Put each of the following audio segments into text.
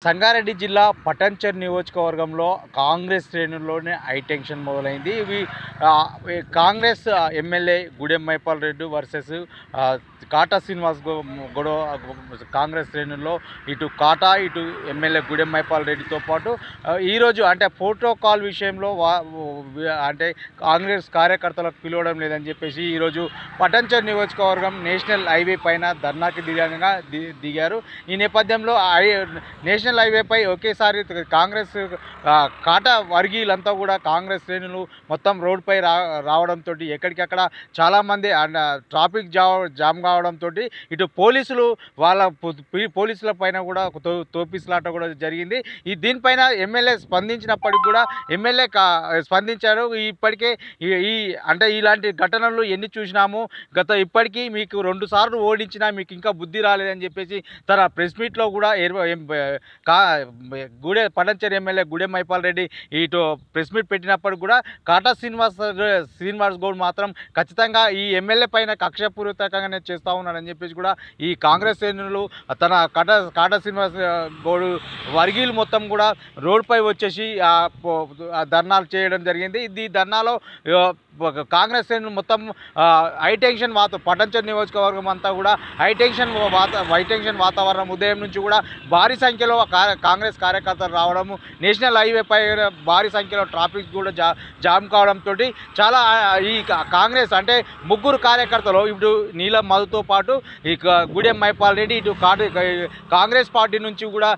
సంగారెడ్డి జిల్లా పటాన్చెరు నియోజకవర్గంలో Congress శ్రేణుల్లోనే high tension మొదలైంది. ఈ కాంగ్రెస్ ఎమ్మెల్యే గుడెం మైపాల్ రెడ్డి వర్సెస్ కాటా శ్రీనివాస్ గొడవ. కాంగ్రెస్ శ్రేణుల్లో ఇటు కాటా ఇటు ఎమ్మెల్యే గుడెం మైపాల్ రెడ్డితో పాటు ఈరోజు అంటే ప్రోటోకాల్ విషయంలో అంటే కాంగ్రెస్ కార్యకర్తలకు పిలవడం లేదని చెప్పేసి ఈరోజు పటాన్చెరు నియోజకవర్గం నేషనల్ హైవే పైన ధర్నాకి దిగారు. ఈ నేపథ్యంలో నేషనల్ హైవేపై ఒకేసారి కాంగ్రెస్ కాటా వర్గీయులంతా కూడా కాంగ్రెస్ శ్రేణులు మొత్తం రోడ్డుపై రావడంతో ఎక్కడికక్కడ చాలామంది ట్రాఫిక్ జామ్ కావడంతో ఇటు పోలీసులు పోలీసుల పైన కూడా తోపిసలాట కూడా జరిగింది. దీనిపైన ఎమ్మెల్యే స్పందించినప్పటికి కూడా ఎమ్మెల్యే స్పందించారు. ఇప్పటికే అంటే ఇలాంటి ఘటనలు ఎన్ని చూసినాము, ఇప్పటికీ మీకు 2 సార్లు ఓడించినా మీకు ఇంకా బుద్ధి రాలేదని చెప్పేసి తన ప్రెస్ మీట్లో కూడా పటాన్చెరు ఎమ్మెల్యే గుడెం మైపాల్ రెడ్డి ఇటు ప్రెస్ మీట్ పెట్టినప్పుడు కూడా కాటా శ్రీనివాస్ గౌడ్ మాత్రం ఖచ్చితంగా ఈ ఎమ్మెల్యే పైన కక్షపూరితంగానే చేస్తూ ఉన్నాడని చెప్పేసి కూడా ఈ కాంగ్రెస్ శ్రేణులు తన కాటా శ్రీనివాస్ గౌడ్ వర్గీయులు మొత్తం కూడా రోడ్డుపై వచ్చేసి ధర్నాలు చేయడం జరిగింది. ఈ ధర్నాలో కాంగ్రెస్ శ్రేణులు మొత్తం హైటెన్షన్ పటాన్చెరు నియోజకవర్గం అంతా కూడా హైటెన్షన్ వాతావరణం. ఉదయం నుంచి కూడా భారీ సంఖ్యలో కాంగ్రెస్ కార్యకర్తలు రావడము, నేషనల్ హైవే పై భారీ సంఖ్యలో ట్రాఫిక్ కూడా జామ్ కావడంతో చాలా ఈ కాంగ్రెస్ అంటే 3 కార్యకర్తలు ఇప్పుడు నీలం మధుతో పాటు ఈ గుడెం మైపాల్ రెడ్డి ఇటు కాంగ్రెస్ పార్టీ నుంచి కూడా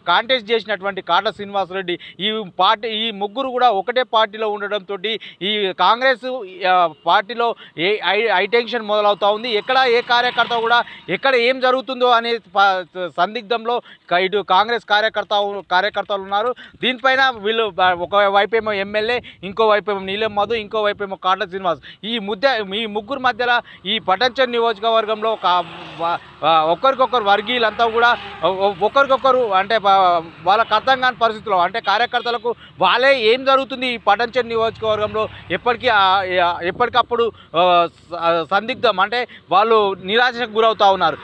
కాంటెస్ట్ చేసినటువంటి కాటా శ్రీనివాస్ రెడ్డి ఈ 3 కూడా ఒకటే పార్టీలో ఉండడంతో ఈ కాంగ్రెస్ పార్టీలో హైటెన్షన్ మొదలవుతూ ఉంది. ఎక్కడ ఏ కార్యకర్త కూడా ఎక్కడ ఏం జరుగుతుందో అనే సందిగ్ధంలో ఇటు కాంగ్రెస్ కార్యకర్తలు ఉన్నారు. దీనిపైన వీళ్ళు ఒకవైపేమో ఎమ్మెల్యే, ఇంకో వైపేమో నీలం మధు, ఇంకో వైపేమో కాటా శ్రీనివాస్ ఈ 3 మధ్యలో ఈ పటాన్చెరు నియోజకవర్గంలో ఒకరికొకరు వర్గీయులంతా కూడా ఒకరికొకరు అంటే వాళ్ళకి అర్థం కాని పరిస్థితుల్లో అంటే కార్యకర్తలకు వాళ్ళే ఏం జరుగుతుంది ఈ పటాన్చెరు నియోజకవర్గంలో ఎప్పటికప్పుడు సందిగ్ధం అంటే వాళ్ళు నిరాశకు గురవుతూ ఉన్నారు.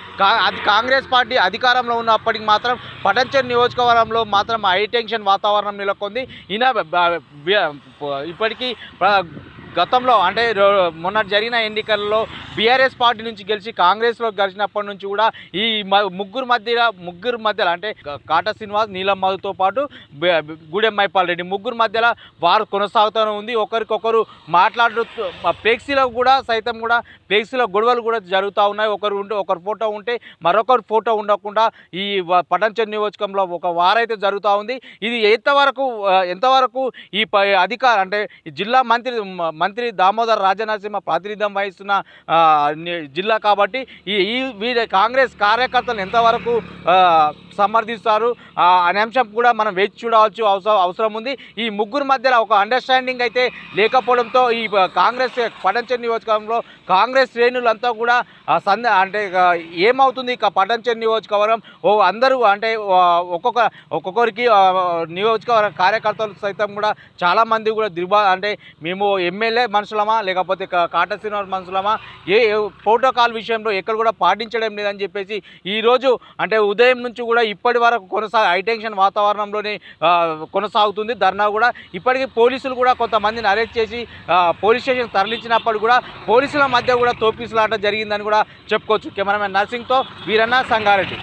అది కాంగ్రెస్ పార్టీ అధికారంలో ఉన్నప్పటికి మాత్రం పటాన్చెరు నియోజకవర్గంలో మాత్రం హైటెన్షన్ వాతావరణం నెలకొంది. ఇప్పటికీ గతంలో అంటే మొన్న జరిగిన ఎన్నికల్లో బీఆర్ఎస్ పార్టీ నుంచి గెలిచి కాంగ్రెస్లో గెలిచినప్పటి నుంచి కూడా ఈ ముగ్గురు మధ్యలో అంటే కాటా శ్రీనివాస్, నీలం మధుతో పాటు గుడెం మైపాల్ రెడ్డి 3 మధ్యలో వారు కొనసాగుతూనే ఉంది. ఒకరికొకరు మాట్లాడుతూ ఫ్లెక్సీలో కూడా సైతం కూడా ఫ్లెక్సీలో గొడవలు కూడా జరుగుతూ ఉన్నాయి. ఒకరు ఫోటో ఉంటే మరొకరు ఫోటో ఉండకుండా ఈ పటాన్చెరు నియోజకంలో ఒక వారైతే జరుగుతూ ఉంది. ఇది ఎంతవరకు ఈ అధికారం అంటే జిల్లా మంత్రి దామోదర్ రాజనరసింహ ప్రాతినిధ్యం వహిస్తున్న జిల్లా కాబట్టి వీరి కాంగ్రెస్ కార్యకర్తలు ఎంతవరకు సమర్థిస్తారు అనే అంశం కూడా మనం వేచి చూడవచ్చు అవసరం ఉంది. ఈ 3 మధ్యలో ఒక అండర్స్టాండింగ్ అయితే లేకపోవడంతో ఈ కాంగ్రెస్ పటాన్చెరు నియోజకవర్గంలో కాంగ్రెస్ శ్రేణులంతా కూడా అంటే ఏమవుతుంది ఇక పటాన్చెరు నియోజకవర్గం అందరూ అంటే ఒక్కొక్కరికి నియోజకవర్గ కార్యకర్తలు సైతం కూడా చాలామంది కూడా అంటే మేము ఎమ్మెల్యే మనుషులమా లేకపోతే కాటా శ్రీనివాస్ మనుషులమా ప్రోటోకాల్ విషయంలో ఎక్కడ కూడా పాటించడం లేదని చెప్పేసి ఈరోజు అంటే ఉదయం నుంచి కూడా ఇప్పటి వరకు హైటెన్షన్ వాతావరణంలోనే కొనసాగుతుంది ధర్నా కూడా. ఇప్పటికీ పోలీసులు కూడా కొంతమందిని అరెస్ట్ చేసి పోలీస్ స్టేషన్ తరలించినప్పుడు కూడా పోలీసుల మధ్య కూడా తోపిసలాట జరిగిందని కూడా చెప్పుకోవచ్చు. కెమెరామెన్ నర్సింగ్తో వీరన్న, సంగారెడ్డి.